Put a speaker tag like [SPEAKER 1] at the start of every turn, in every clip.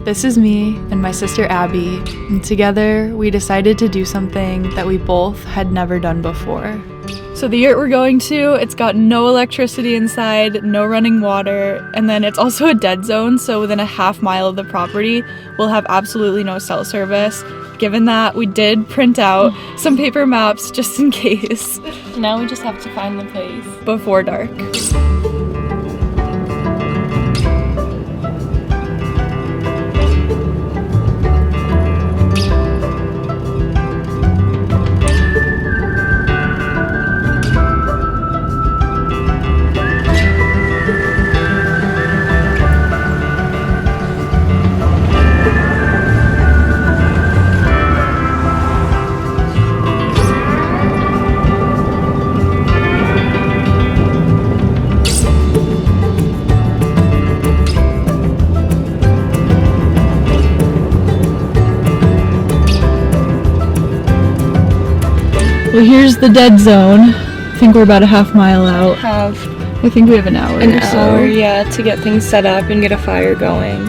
[SPEAKER 1] This is me and my sister Abby, and together we decided to do something that we both had never done before. So the yurt we're going to, it's got no electricity inside, no running water, and then it's also a dead zone, so within a half mile of the property, we'll have absolutely no cell service. Given that, we did print out some paper maps just in case.
[SPEAKER 2] Now we just have to find the place
[SPEAKER 1] before dark. Well, here's the dead zone. I think we're about a half mile out. I think we have an hour or so.
[SPEAKER 2] Yeah, to get things set up and get a fire going.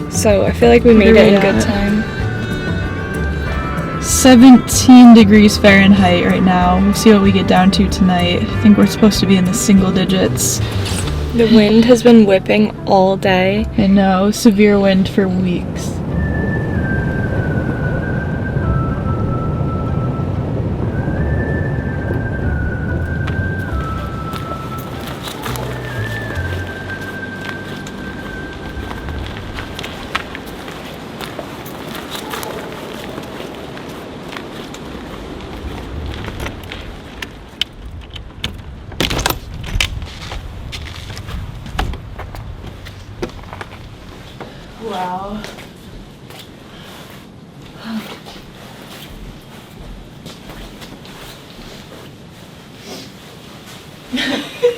[SPEAKER 2] So I feel like we made it in good time.
[SPEAKER 1] 17 degrees Fahrenheit right now. We'll see what we get down to tonight. I think we're supposed to be in the single digits.
[SPEAKER 2] The wind has been whipping all day.
[SPEAKER 1] I know, severe wind for weeks. Wow.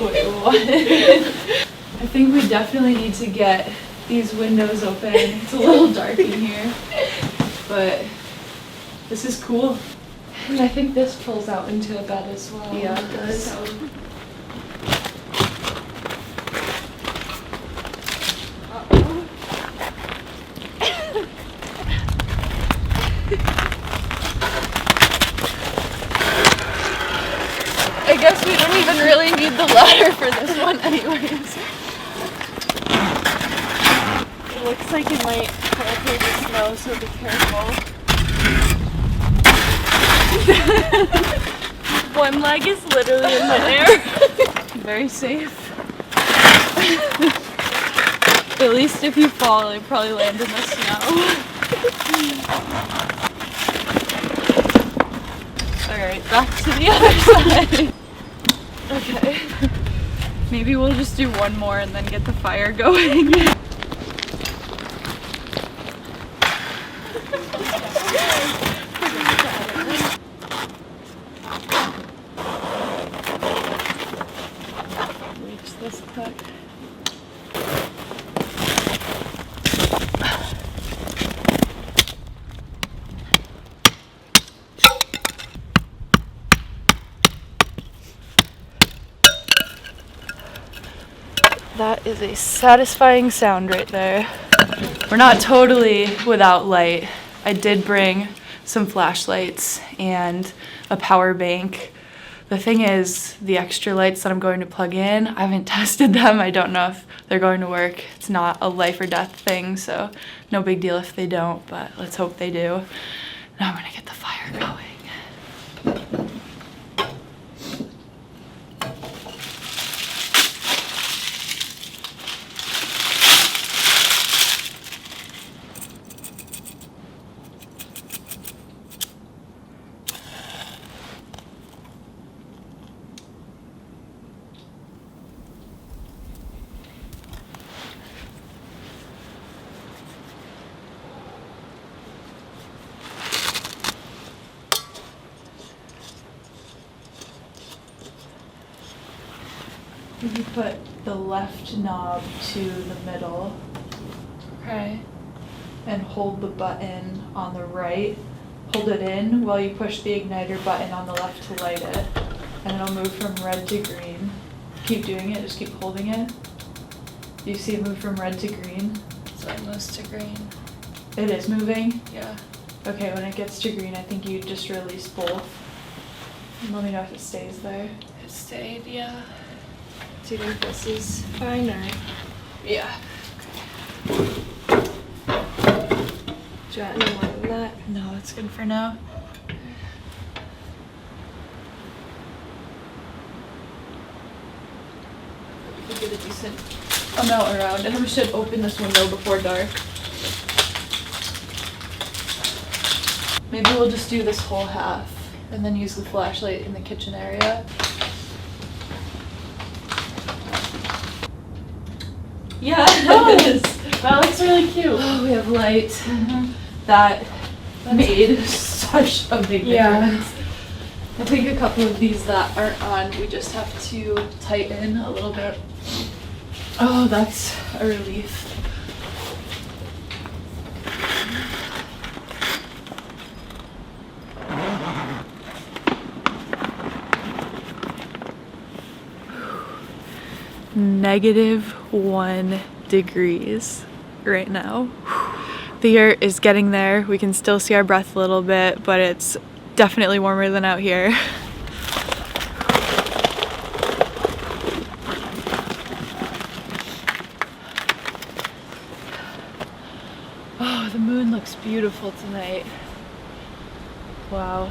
[SPEAKER 1] Wait, what? I think we definitely need to get these windows open. It's a little dark in here, but this is cool.
[SPEAKER 2] And I think this pulls out into a bed as well.
[SPEAKER 1] Yeah, it does.
[SPEAKER 2] So.
[SPEAKER 1] I guess we don't even really need the ladder for this one anyways.
[SPEAKER 2] It looks like it might fall through the snow, so be careful. One leg is literally in the air.
[SPEAKER 1] Very safe. At least if you fall, you probably land in the snow. Alright, back to the other side. Okay. Maybe we'll just do one more and then get the fire going. Reach this quick. That is a satisfying sound right there. We're not totally without light. I did bring some flashlights and a power bank. The thing is, the extra lights that I'm going to plug in, I haven't tested them. I don't know if they're going to work. It's not a life or death thing, so no big deal if they don't, but let's hope they do. Now I'm gonna get the fire going. You put the left knob to the middle.
[SPEAKER 2] Okay.
[SPEAKER 1] And hold the button on the right. Hold it in while you push the igniter button on the left to light it. And it'll move from red to green. Keep doing it, just keep holding it. Do you see it move from red to green?
[SPEAKER 2] It's almost to green.
[SPEAKER 1] It is moving?
[SPEAKER 2] Yeah.
[SPEAKER 1] Okay, when it gets to green, I think you just release both. And let me know if it stays there.
[SPEAKER 2] It stayed, yeah. Do you think this is fine or?
[SPEAKER 1] Yeah.
[SPEAKER 2] Do you want any more than that?
[SPEAKER 1] No, it's good for now. We could get a decent amount around, and we should open this window before dark. Maybe we'll just do this whole half and then use the flashlight in the kitchen area. Yeah, it is. That looks really cute. Oh, we have light. That made such a big difference. I think a couple of these that aren't on, we just have to tighten a little bit. Oh, that's a relief. -1 degrees right now. The yurt is getting there. We can still see our breath a little bit, but it's definitely warmer than out here. Oh, the moon looks beautiful tonight. Wow.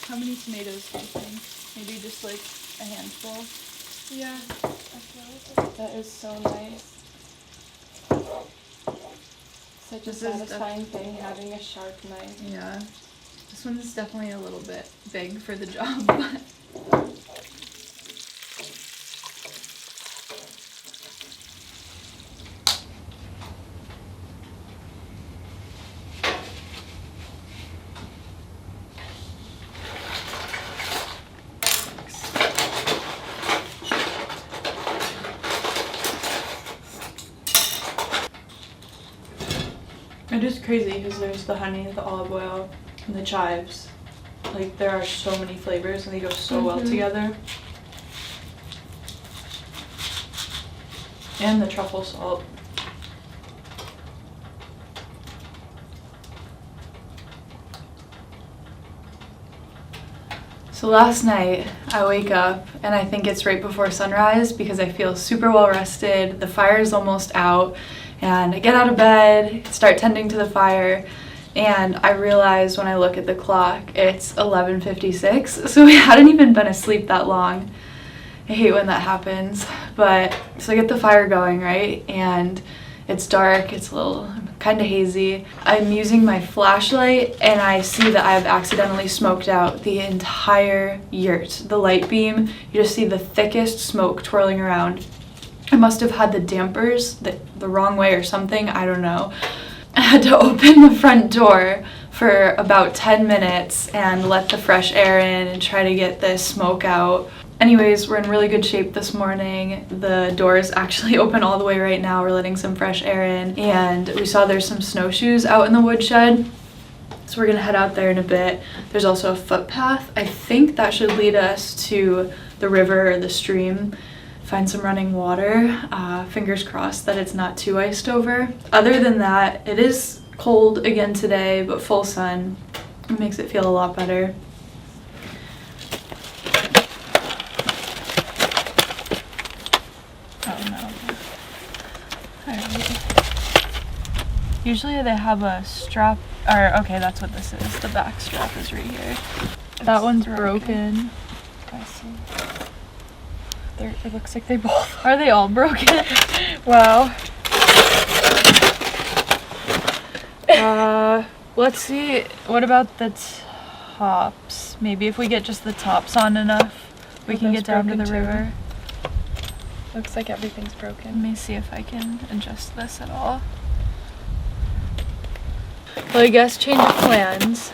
[SPEAKER 1] How many tomatoes do you think? Maybe just like a handful?
[SPEAKER 2] Yeah, I feel like
[SPEAKER 1] That is so nice.
[SPEAKER 2] such a
[SPEAKER 1] This is
[SPEAKER 2] satisfying thing, having a sharp knife.
[SPEAKER 1] Yeah. This one is definitely a little bit big for the job, but it is crazy because there's the honey, the olive oil, and the chives. Like, there are so many flavors and they go so well together. And the truffle salt. So last night I wake up and I think it's right before sunrise because I feel super well rested. The fire is almost out. And I get out of bed, start tending to the fire, and I realize when I look at the clock, it's 11:56, so we hadn't even been asleep that long. I hate when that happens, but so I get the fire going, right, and it's dark, it's a little kind of hazy. I'm using my flashlight, and I see that I've accidentally smoked out the entire yurt. The light beam, you just see the thickest smoke twirling around. I must have had the dampers the wrong way or something, I don't know. I had to open the front door for about 10 minutes and let the fresh air in and try to get this smoke out. Anyways, we're in really good shape this morning. The door is actually open all the way right now. We're letting some fresh air in, and we saw there's some snowshoes out in the woodshed. So we're gonna head out there in a bit. There's also a footpath. I think that should lead us to the river or the stream. Find some running water. Fingers crossed that it's not too iced over. Other than that, it is cold again today, but full sun. It makes it feel a lot better. Oh no. Alright. Usually they have a strap, or okay, that's what this is. The back strap is right here. That one's broken. I see. It looks like they both are. They all broken?
[SPEAKER 2] Wow.
[SPEAKER 1] Let's see. What about the tops? Maybe if we get just the tops on enough, we can get down to the river.
[SPEAKER 2] Looks like everything's broken.
[SPEAKER 1] Let me see if I can adjust this at all. Well, I guess change of plans.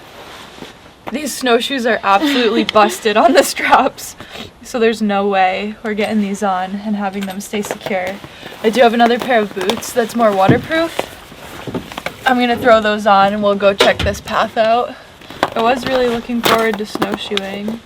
[SPEAKER 1] These snowshoes are absolutely busted on the straps, so there's no way we're getting these on and having them stay secure. I do have another pair of boots that's more waterproof. I'm gonna throw those on and we'll go check this path out. I was really looking forward to snowshoeing.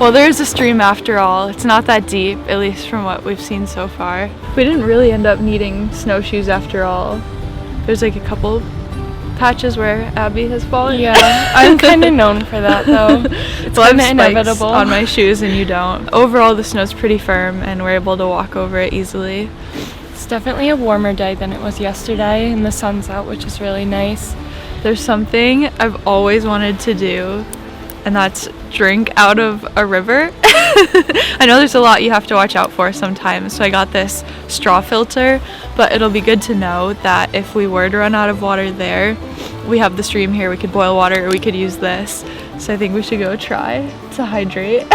[SPEAKER 1] Well, there's a stream after all. It's not that deep, at least from what we've seen so far. We didn't really end up needing snowshoes after all. There's like a couple patches where Abby has fallen.
[SPEAKER 2] Yeah, I'm kind of known for that though. It's
[SPEAKER 1] Well, I have
[SPEAKER 2] kind of
[SPEAKER 1] spikes
[SPEAKER 2] inevitable
[SPEAKER 1] on my shoes and you don't. Overall, the snow's pretty firm and we're able to walk over it easily.
[SPEAKER 2] It's definitely a warmer day than it was yesterday, and the sun's out, which is really nice.
[SPEAKER 1] There's something I've always wanted to do, and that's drink out of a river. I know there's a lot you have to watch out for sometimes, so I got this straw filter, but it'll be good to know that if we were to run out of water there, we have the stream here. We could boil water or we could use this. So I think we should go try to hydrate.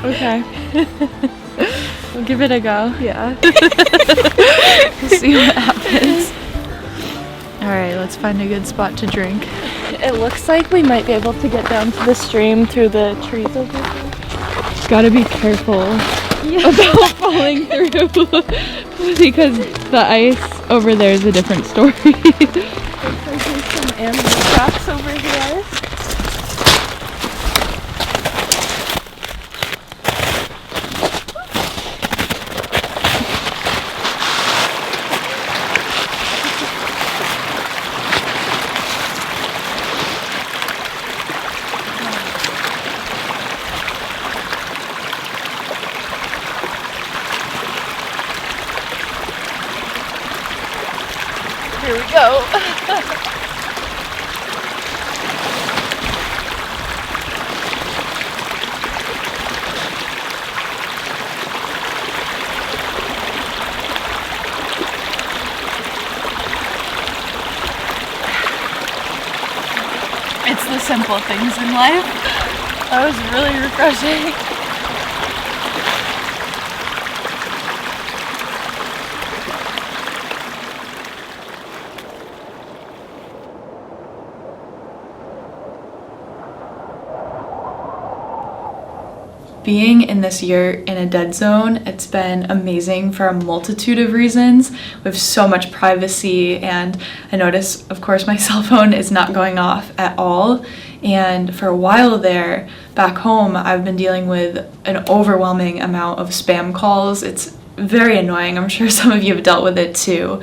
[SPEAKER 2] Okay. We'll give it a go.
[SPEAKER 1] Yeah. We'll see what happens. Alright, let's find a good spot to drink.
[SPEAKER 2] It looks like we might be able to get down to the stream through the trees over here. gotta be careful about falling through because the ice over there is a different story.
[SPEAKER 1] Looks like there's some animal tracks over here. Here we go. It's the simple things in life. That was really refreshing. Being in this yurt in a dead zone, it's been amazing for a multitude of reasons. We have so much privacy, and I notice, of course, my cell phone is not going off at all. And for a while there, back home, I've been dealing with an overwhelming amount of spam calls. It's very annoying. I'm sure some of you have dealt with it too.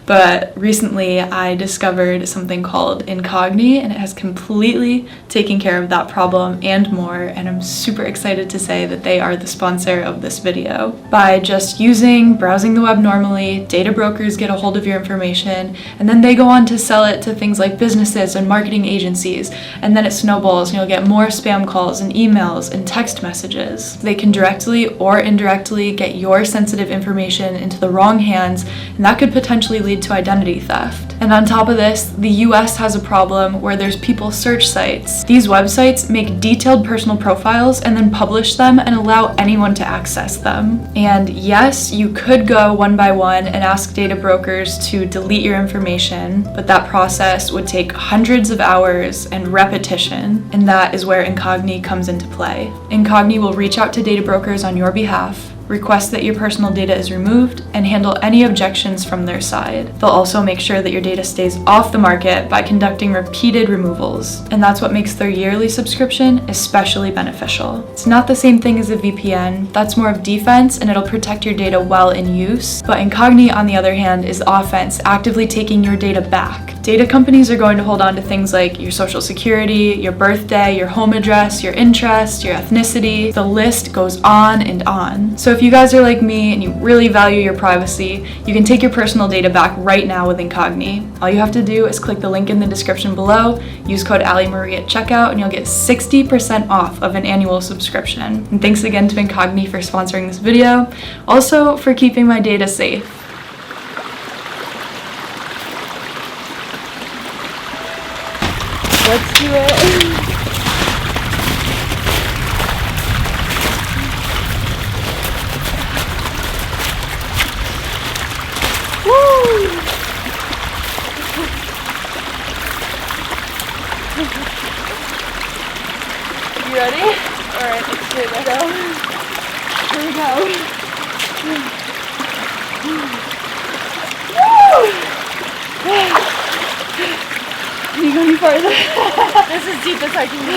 [SPEAKER 1] But recently I discovered something called Incogni, and it has completely taken care of that problem and more, and I'm super excited to say that they are the sponsor of this video. By just browsing the web normally, data brokers get a hold of your information, and then they go on to sell it to things like businesses and marketing agencies, and then it snowballs and you'll get more spam calls and emails and text messages. They can directly or indirectly get your sensitive information into the wrong hands, and that could potentially lead to identity theft. And on top of this, the US has a problem where there's people search sites. These websites make detailed personal profiles and then publish them and allow anyone to access them. And yes, you could go one by one and ask data brokers to delete your information, but that process would take hundreds of hours and repetition, and that is where Incogni comes into play. Incogni will reach out to data brokers on your behalf, request that your personal data is removed, and handle any objections from their side. They'll also make sure that your data stays off the market by conducting repeated removals, and that's what makes their yearly subscription especially beneficial. It's not the same thing as a VPN, that's more of defense and it'll protect your data while in use, but Incogni on the other hand is offense, actively taking your data back. Data companies are going to hold on to things like your social security, your birthday, your home address, your interest, your ethnicity. The list goes on and on. So if you guys are like me and you really value your privacy, you can take your personal data back right now with Incogni. All you have to do is click the link in the description below, use code AllieMarie at checkout, and you'll get 60% off of an annual subscription. And thanks again to Incogni for sponsoring this video, also for keeping my data safe.
[SPEAKER 2] Let's do it.
[SPEAKER 1] You ready? Alright, let's do it. Go. Here we go. Woo! Can you go any farther? This is as deep as I can go.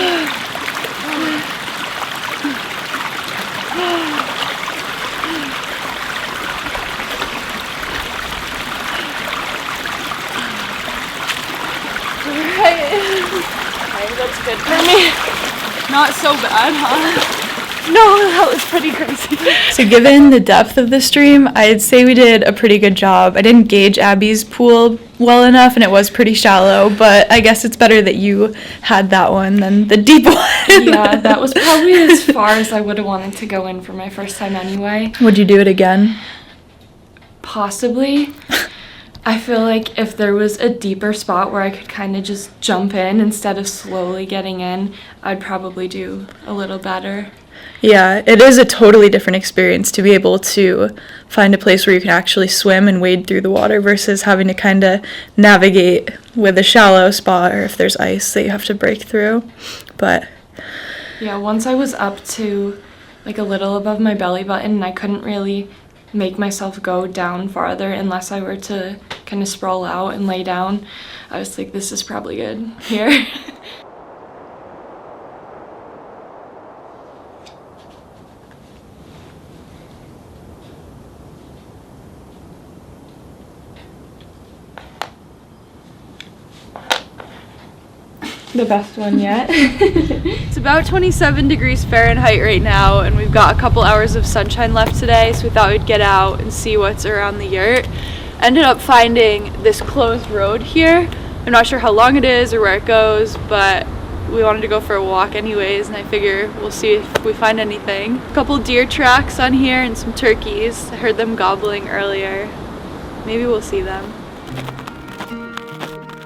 [SPEAKER 1] Alright, that's good for me. Not so bad, huh? No, that was pretty crazy. So given the depth of the stream, I'd say we did a pretty good job. I didn't gauge Abby's pool well enough and it was pretty shallow, but I guess it's better that you had that one than the deep one.
[SPEAKER 2] Yeah, that was probably as far as I would have wanted to go in for my first time anyway.
[SPEAKER 1] Would you do it again?
[SPEAKER 2] Possibly. I feel like if there was a deeper spot where I could kind of just jump in instead of slowly getting in, I'd probably do a little better.
[SPEAKER 1] Yeah, it is a totally different experience to be able to find a place where you can actually swim and wade through the water versus having to kind of navigate with a shallow spot or if there's ice that you have to break through. But
[SPEAKER 2] yeah, once I was up to like a little above my belly button, and I couldn't really make myself go down farther unless I were to kind of sprawl out and lay down. I was like, this is probably good here. The best one yet.
[SPEAKER 1] It's about 27 degrees Fahrenheit right now, and we've got a couple hours of sunshine left today, so we thought we'd get out and see what's around the yurt. Ended up finding this closed road here. I'm not sure how long it is or where it goes, but we wanted to go for a walk anyways, and I figure we'll see if we find anything. A couple deer tracks on here and some turkeys. I heard them gobbling earlier. Maybe we'll see them.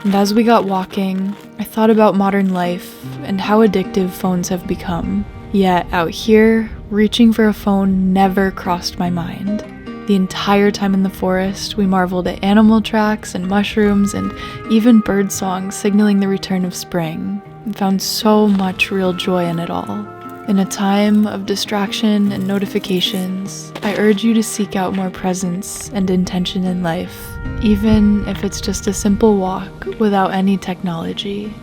[SPEAKER 1] And as we got walking, I thought about modern life and how addictive phones have become. Yet out here, reaching for a phone never crossed my mind. The entire time in the forest, we marveled at animal tracks and mushrooms and even bird songs signaling the return of spring, and found so much real joy in it all. In a time of distraction and notifications, I urge you to seek out more presence and intention in life, even if it's just a simple walk without any technology.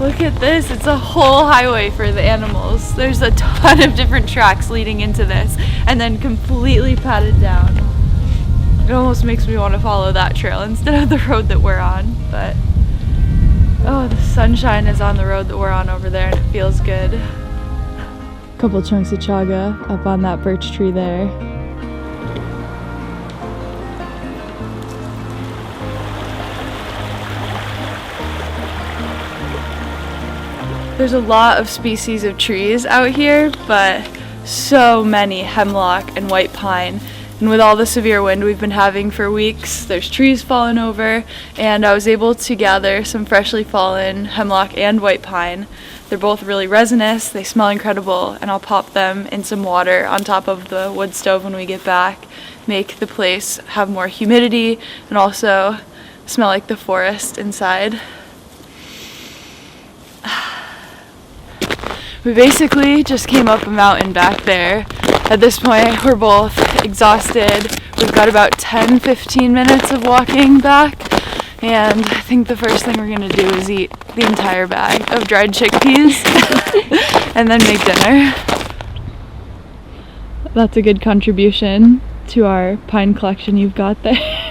[SPEAKER 1] Look at this, it's a whole highway for the animals. There's a ton of different tracks leading into this and then completely padded down. It almost makes me want to follow that trail instead of the road that we're on, but oh, the sunshine is on the road that we're on over there and it feels good. A couple chunks of chaga up on that birch tree there. There's a lot of species of trees out here, but so many hemlock and white pine. And with all the severe wind we've been having for weeks, there's trees falling over, and I was able to gather some freshly fallen hemlock and white pine. They're both really resinous, they smell incredible, and I'll pop them in some water on top of the wood stove when we get back, make the place have more humidity, and also smell like the forest inside. We basically just came up a mountain back there. At this point, we're both exhausted. We've got about 10-15 minutes of walking back, and I think the first thing we're gonna do is eat the entire bag of dried chickpeas and then make dinner. That's a good contribution to our pine collection you've got there.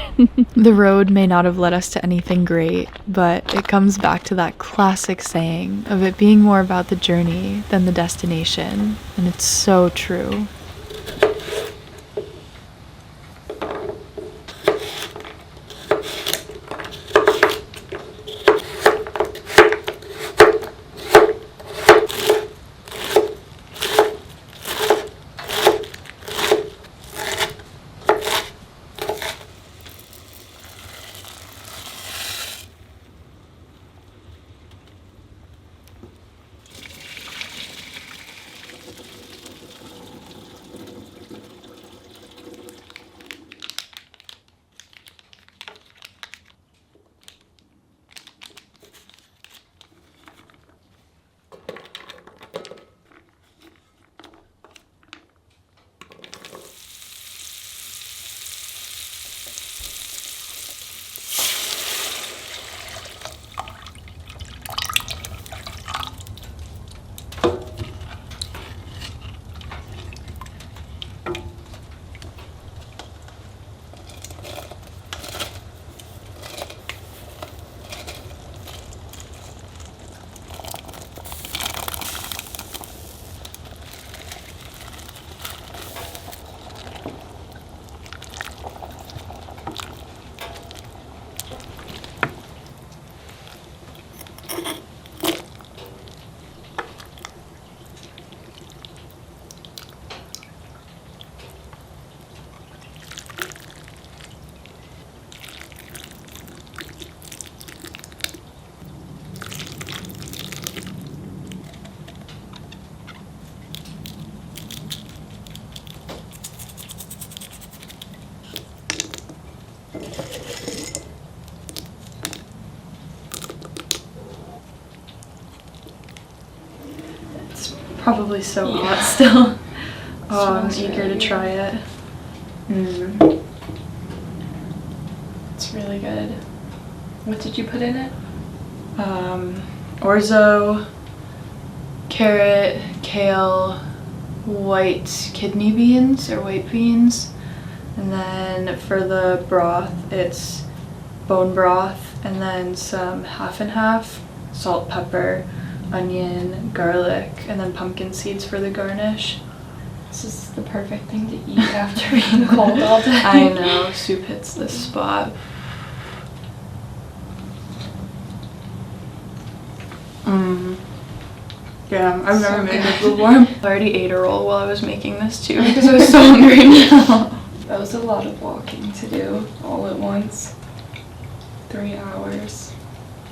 [SPEAKER 1] The road may not have led us to anything great, but it comes back to that classic saying of it being more about the journey than the destination, and it's so true. probably so
[SPEAKER 2] Yeah.
[SPEAKER 1] hot still. Oh, I'm
[SPEAKER 2] Smells
[SPEAKER 1] eager
[SPEAKER 2] really
[SPEAKER 1] to try
[SPEAKER 2] good.
[SPEAKER 1] it. Mm.
[SPEAKER 2] It's really good. What did you put in it?
[SPEAKER 1] Orzo, carrot, kale, white kidney beans or white beans. And then for the broth, it's bone broth and then some half and half, salt, pepper, onion, garlic, and then pumpkin seeds for the garnish.
[SPEAKER 2] This is the perfect thing to eat after being cold all day.
[SPEAKER 1] I know, soup hits this spot. Yeah, I've never made this before. I already ate a roll while I was making this too because I was so hungry now.
[SPEAKER 2] That was a lot of walking to do all at once. 3 hours.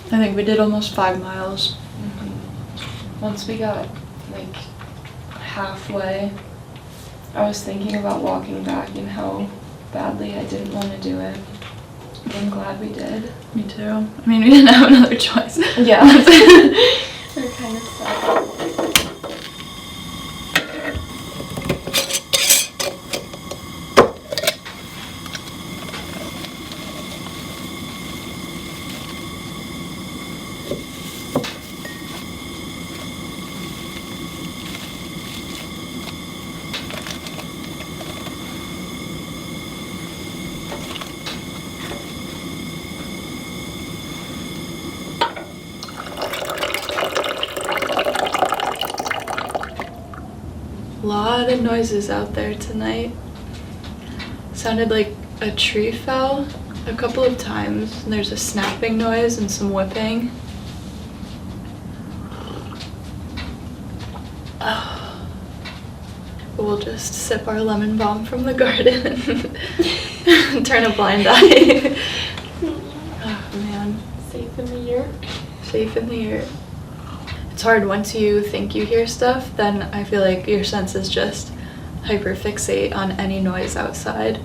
[SPEAKER 1] I think we did almost 5 miles.
[SPEAKER 2] Once we got like halfway, I was thinking about walking back and how badly I didn't want to do it. I'm glad we did.
[SPEAKER 1] Me too. I mean, we didn't have another choice.
[SPEAKER 2] Yeah. We're kind of stuck.
[SPEAKER 1] A lot of noises out there tonight. Sounded like a tree fell a couple of times. And there's a snapping noise and some whipping. Oh. We'll just sip our lemon balm from the garden and turn a blind eye. Oh man.
[SPEAKER 2] Safe in the yurt.
[SPEAKER 1] Safe in the yurt. It's hard once you think you hear stuff, then I feel like your senses just hyperfixate on any noise outside.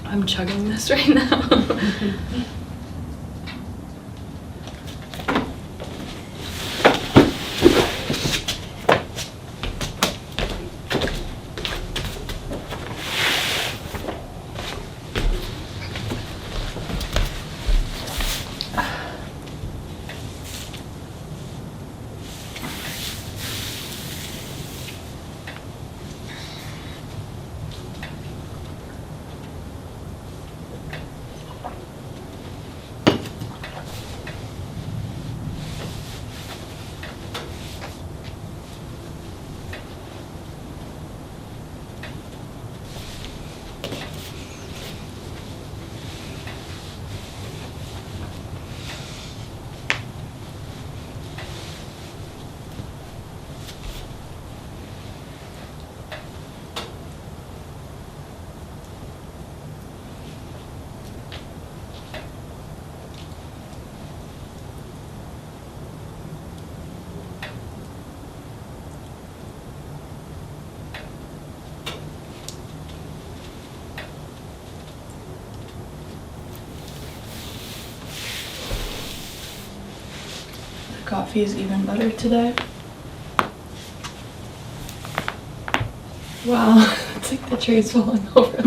[SPEAKER 1] I'm chugging this right now. Coffee is even better today.
[SPEAKER 2] Wow, it's like the tree's falling over.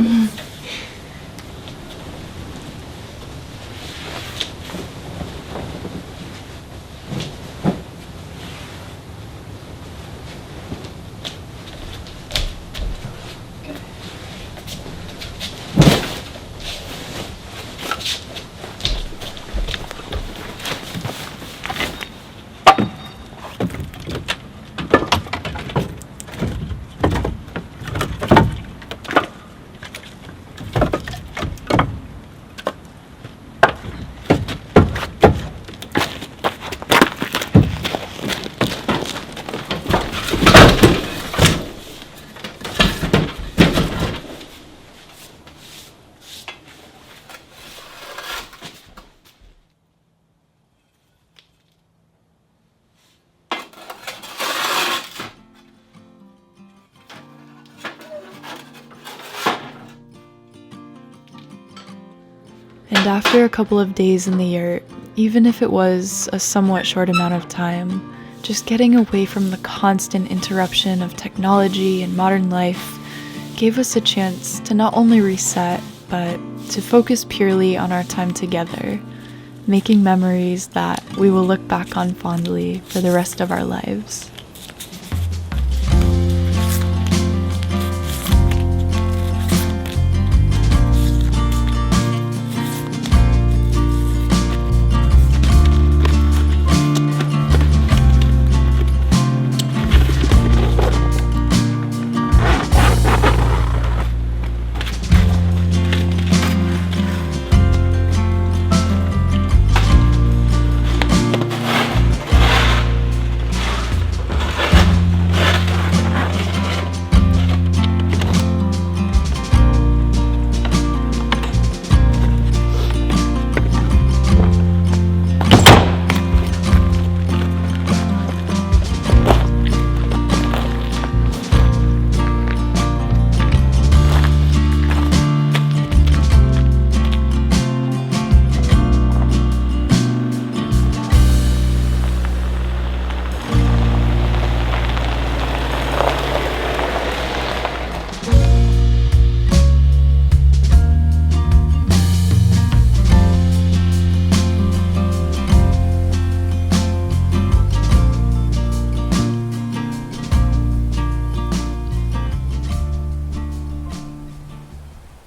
[SPEAKER 1] And after a couple of days in the yurt, even if it was a somewhat short amount of time, just getting away from the constant interruption of technology and modern life gave us a chance to not only reset, but to focus purely on our time together, making memories that we will look back on fondly for the rest of our lives.